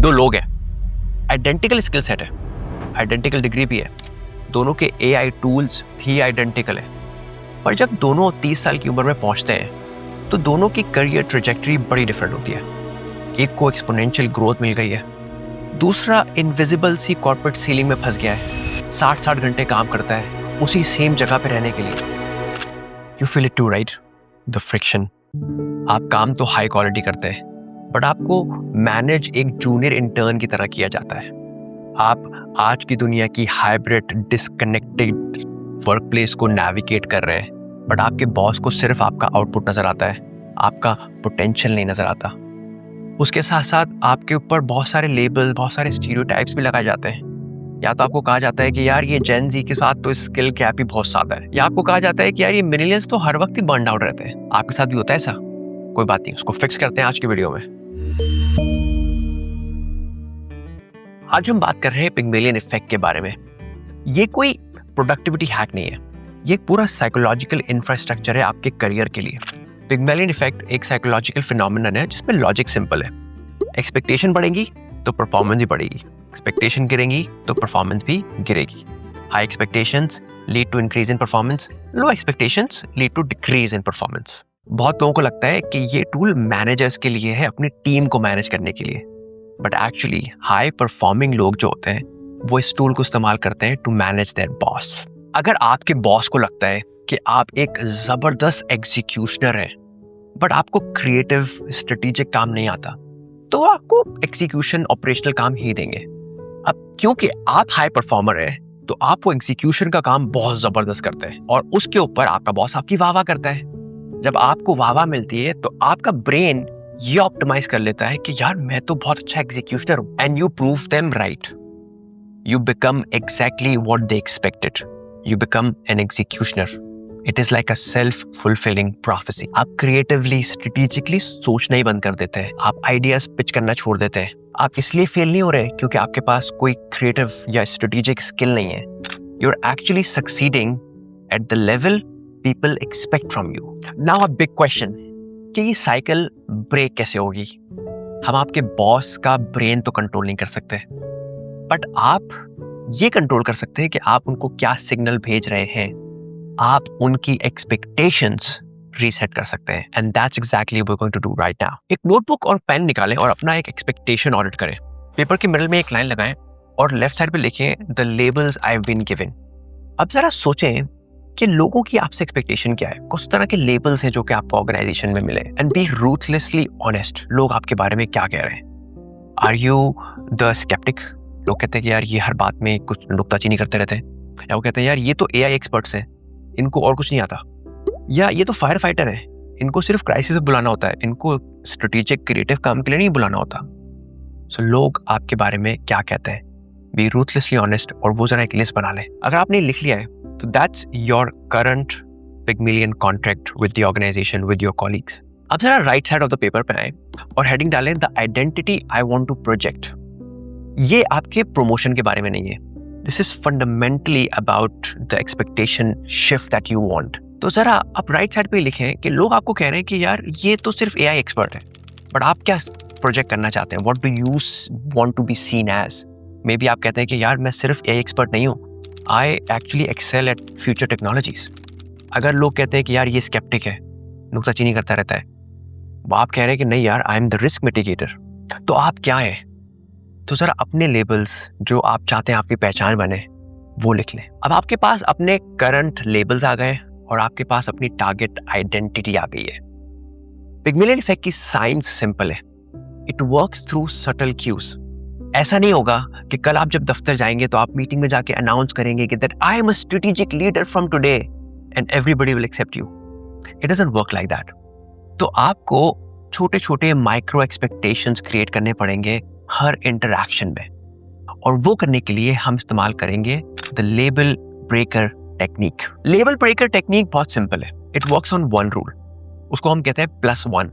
दो लोग हैं, आइडेंटिकल स्किल सेट है, आइडेंटिकल डिग्री भी है, दोनों के AI टूल्स भी आइडेंटिकल है, पर जब दोनों 30 साल की उम्र में पहुंचते हैं तो दोनों की करियर ट्रेजेक्टरी बड़ी डिफरेंट होती है। एक को एक्सपोनेंशियल ग्रोथ मिल गई है, दूसरा इनविजिबल सी कॉर्पोरेट सीलिंग में फंस गया है, 60 घंटे काम करता है उसी सेम जगह पे रहने के लिए। You feel it to right, the friction. आप काम तो हाई क्वालिटी करते हैं, बट आपको मैनेज एक जूनियर इंटर्न की तरह किया जाता है। आप आज की दुनिया की हाइब्रिड डिस्कनेक्टेड वर्कप्लेस को नेविगेट कर रहे हैं, बट आपके बॉस को सिर्फ आपका आउटपुट नजर आता है, आपका पोटेंशियल नहीं नजर आता। उसके साथ साथ आपके ऊपर बहुत सारे लेबल, बहुत सारे स्टीरियोटाइप्स भी लगाए जाते हैं। या तो आपको कहा जाता है कि यार ये जेन जी के साथ तो स्किल गैप ही बहुत ज्यादा है, या आपको कहा जाता है कि यार ये मिलेनियल्स तो हर वक्त ही बर्न आउट रहते हैं। आपके साथ भी होता है ऐसा? कोई बात नहीं, उसको फिक्स करते हैं आज की वीडियो में। आज हम बात कर रहे हैं पिग्मेलियन इफेक्ट के बारे में। ये कोई प्रोडक्टिविटी हैक नहीं है, ये एक पूरा साइकोलॉजिकल इंफ्रास्ट्रक्चर है आपके करियर के लिए। पिग्मेलियन इफेक्ट एक साइकोलॉजिकल फिनोमिनन है जिसमें लॉजिक सिंपल है। एक्सपेक्टेशन बढ़ेगी तो परफॉर्मेंस भी बढ़ेगी, एक्सपेक्टेशन गिरेगी तो परफॉर्मेंस भी गिरेगी। High expectations lead to increase in performance, low expectations lead to decrease in performance. बहुत लोगों को लगता है कि ये टूल मैनेजर्स के लिए है, अपनी टीम को मैनेज करने के लिए, बट एक्चुअली हाई परफॉर्मिंग लोग जो होते हैं वो इस टूल को इस्तेमाल करते हैं टू मैनेज देयर बॉस। अगर आपके बॉस को लगता है कि आप एक जबरदस्त एग्जीक्यूशनर हैं, बट आपको क्रिएटिव स्ट्रेटेजिक काम नहीं आता, तो आपको एग्जीक्यूशन ऑपरेशनल काम ही देंगे। अब क्योंकि आप हाई परफॉर्मर हैं, तो आप वो एग्जीक्यूशन का काम बहुत जबरदस्त करते हैं और उसके ऊपर आपका बॉस आपकी वाह वाह करता है। जब आपको वाह वाह मिलती है तो आपका ब्रेन ये ऑप्टिमाइज कर लेता है कि यार मैं तो बहुत अच्छा एग्जीक्यूशनर हूं, and you prove them right. You become exactly what they expected, you become an executioner. It is like a self fulfilling prophecy. आप क्रिएटिवली स्ट्रेटेजिकली सोचना ही बंद कर देते हैं, आप आइडियाज पिच करना छोड़ देते हैं। आप इसलिए फेल नहीं हो रहे क्योंकि आपके पास कोई क्रिएटिव या स्ट्रेटेजिक स्किल नहीं है। You are actually succeeding at the level people expect from you. Now a big question कि ये साइकिल ब्रेक कैसे होगी? हम आपके बॉस का ब्रेन तो कंट्रोल नहीं कर सकते, बट आप ये कंट्रोल कर सकते हैं कि आप उनको क्या सिग्नल भेज रहे हैं। आप उनकी एक्सपेक्टेशंस रीसेट कर सकते हैं, and that's exactly what we are going to do right now. एक नोटबुक और पेन निकालें और अपना एक एक्सपेक्टेशन ऑडिट करें। पेपर के मिडल में एक लाइन लगाएं और लेफ्ट साइड पे लिखें the labels I have been given. अब जरा सोचें कि लोगों की आपसे एक्सपेक्टेशन क्या है, कुछ तरह के लेबल्स हैं जो कि आपको ऑर्गेनाइजेशन में मिले, एंड बी रूथलेसली ऑनेस्ट। लोग आपके बारे में क्या कह रहे हैं? Are you the skeptic? लोग कहते हैं कि यार ये हर बात में कुछ नुक्ताचीनी करते रहते हैं, या वो कहते हैं यार ये तो AI एक्सपर्ट्स हैं, इनको और कुछ नहीं आता, या ये तो फायर फाइटर है, इनको सिर्फ क्राइसिस बुलाना होता है, इनको स्ट्रेटेजिक क्रिएटिव काम के लिए नहीं बुलाना होता। सो लोग आपके बारे में क्या कहते हैं? बी रूथलेसली ऑनेस्ट और वो जरा एक लिस्ट बना लें। अगर आपने लिख लिया है तो that's your current Pygmalion contract with the organisation, with your colleagues. अब जरा right side of the paper पे आए और हेडिंग डालें the identity I want to project. ये आपके प्रमोशन के बारे में नहीं है, this is fundamentally about the expectation shift that you want. तो जरा आप राइट साइड पे लिखें कि लोग आपको कह रहे हैं कि यार ये तो सिर्फ AI एक्सपर्ट है, बट आप क्या प्रोजेक्ट करना चाहते हैं? What do you want to be seen as? Maybe आप कहते हैं कि यार मैं सिर्फ AI एक्सपर्ट नहीं हूँ, I actually excel at future technologies. अगर लोग कहते हैं कि यार ये स्केप्टिक है, नुक्ताचीनी करता रहता है, आप कह रहे हैं कि नहीं यार आई एम द रिस्क मिटिगेटर, तो आप क्या है? तो जरा अपने लेबल्स जो आप चाहते हैं आपकी पहचान बने वो लिख लें। अब आपके पास अपने करंट लेबल्स आ गए और आपके पास अपनी टारगेट आइडेंटिटी आ गई है। पिग्मेलियन इफेक्ट की साइंस सिंपल है, it works through subtle cues. ऐसा नहीं होगा कि कल आप जब दफ्तर जाएंगे तो आप मीटिंग में जाके अनाउंस करेंगे कि that I am a strategic leader from today and everybody will accept you. It doesn't work like that. तो आपको छोटे छोटे माइक्रो एक्सपेक्टेशंस क्रिएट करने पड़ेंगे हर इंटरैक्शन में, और वो करने के लिए हम इस्तेमाल करेंगे the label breaker technique. Label breaker technique बहुत सिंपल है, it works on one rule, उसको हम कहते हैं +1।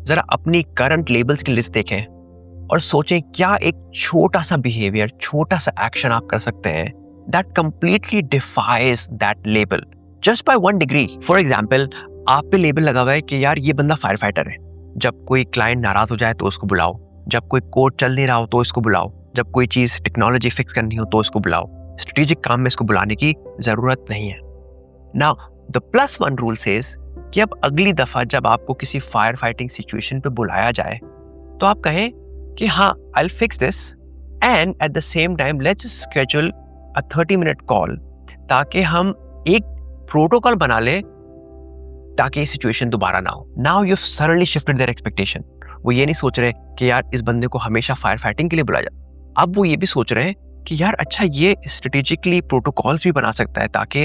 जरा अपनी करंट लेबल्स की लिस्ट देखें और सोचें क्या एक छोटा सा बिहेवियर, छोटा सा एक्शन आप कर सकते हैं that completely defies that label just by 1 degree. For example, आप पे लेबल लगा हुआ है कि यार ये बंदा फायर फाइटर है, जब कोई क्लाइंट नाराज हो जाए तो उसको बुलाओ, जब कोई कोड चल नहीं रहा हो तो इसको बुलाओ, जब कोई चीज़ टेक्नोलॉजी फिक्स करनी हो तो इसको बुलाओ। स्ट्रेटेजिक काम में इसको बुलाने की ज़रूरत नहीं है। नाउ द +1 रूल सेज कि अब अगली दफ़ा जब आपको किसी फायर फाइटिंग सिचुएशन पे बुलाया जाए तो आप कहें कि हाँ, I will fix this and at the same time let's schedule a 30-minute call, ताकि हम एक प्रोटोकॉल बना ले ताकि ये सिचुएशन दोबारा ना हो। Now you suddenly shifted their expectation. वो ये नहीं सोच रहे कि यार इस बंदे को हमेशा फायर फाइटिंग के लिए बुलाया जाए, अब वो ये भी सोच रहे हैं कि यार अच्छा ये स्ट्रेटेजिकली प्रोटोकॉल्स भी बना सकता है ताकि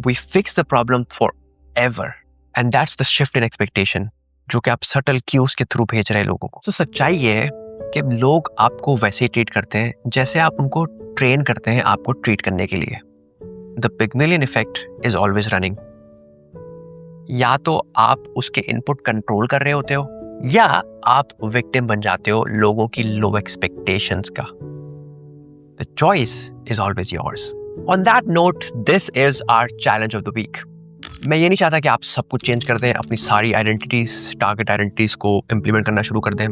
we fix the problem forever. And that's the shift in expectation जो कि आप सटल क्यूज के थ्रू भेज रहे हैं लोगों को। तो सच्चाई ये है कि लोग आपको वैसे ही ट्रीट करते हैं जैसे आप उनको ट्रेन करते हैं आपको ट्रीट करने के लिए। The Pygmalion effect is always running. या तो आप उसके इनपुट कंट्रोल कर रहे होते हो या आप विक्टिम बन जाते हो लोगों की लो एक्सपेक्टेशंस का। The choice is always yours. On that note, this is our challenge of the week. मैं ये नहीं चाहता कि आप सब कुछ चेंज कर दें, अपनी सारी आइडेंटिटीज, टारगेट आइडेंटिटीज को इम्प्लीमेंट करना शुरू कर दें,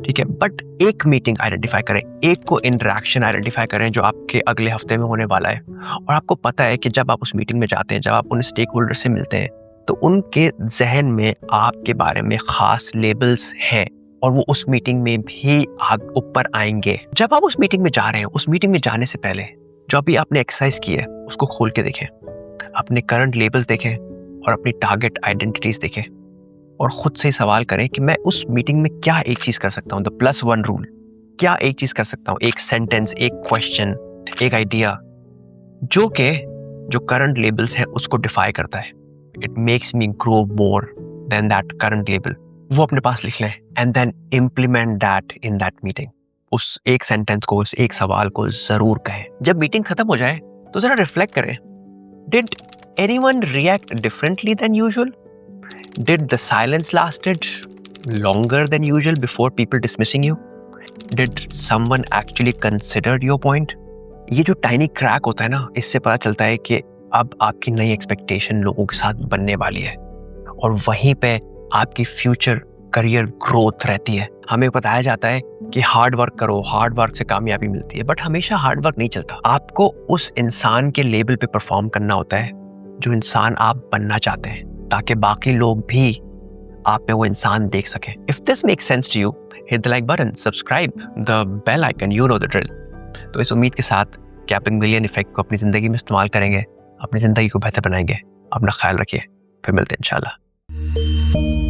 ठीक है, बट एक मीटिंग आइडेंटिफाई करें, एक को इंटरेक्शन आइडेंटिफाई करें जो आपके अगले हफ्ते में होने वाला है। और आपको पता है कि जब आप उस मीटिंग में जाते हैं, जब आप उन स्टेक होल्डर से मिलते हैं, तो उनके जहन में आपके बारे में खास लेबल्स हैं और वो उस मीटिंग में भी ऊपर आएंगे। जब आप उस मीटिंग में जा रहे हैं, उस मीटिंग में जाने से पहले जो अभी आपने एक्सरसाइज की है उसको खोल के देखें, अपने करंट लेबल्स देखें और अपनी टारगेट आइडेंटिटीज देखें और खुद से सवाल करें कि मैं उस मीटिंग में क्या एक चीज कर सकता हूँ। द +1 रूल, क्या एक चीज कर सकता हूँ, एक सेंटेंस, एक क्वेश्चन, एक आइडिया जो करंट लेबल्स है उसको डिफाई करता है। It makes me grow more than that current label. वो अपने पास लिख लें and then implement that in that meeting. उस एक सेंटेंस को, उस एक सवाल को जरूर कहें। जब मीटिंग खत्म हो जाए तो जरा रिफ्लेक्ट करें, did anyone react differently than usual? Did the silence lasted longer than usual before people dismissing you? Did someone actually consider your point? ये जो टाइनी क्रैक होता है ना, इससे पता चलता है कि अब आपकी नई एक्सपेक्टेशन लोगों के साथ बनने वाली है और वहीं पे आपकी फ्यूचर करियर ग्रोथ रहती है। हमें बताया जाता है कि हार्ड वर्क करो, हार्ड वर्क से कामयाबी मिलती है, बट हमेशा हार्ड वर्क नहीं चलता। आपको उस इंसान के लेवल पे परफॉर्म करना होता है जो इंसान आप बनना चाहते हैं, ताकि बाकी लोग भी आप में वो इंसान देख सकें। If this makes sense to you, hit the like button, subscribe, the bell icon, you know the drill। तो इस उम्मीद के साथ कि आप पिग्मेलियन इफेक्ट को अपनी ज़िंदगी में इस्तेमाल करेंगे, अपनी ज़िंदगी को बेहतर बनाएंगे। अपना ख्याल रखिए, फिर मिलते हैं इंशाल्लाह।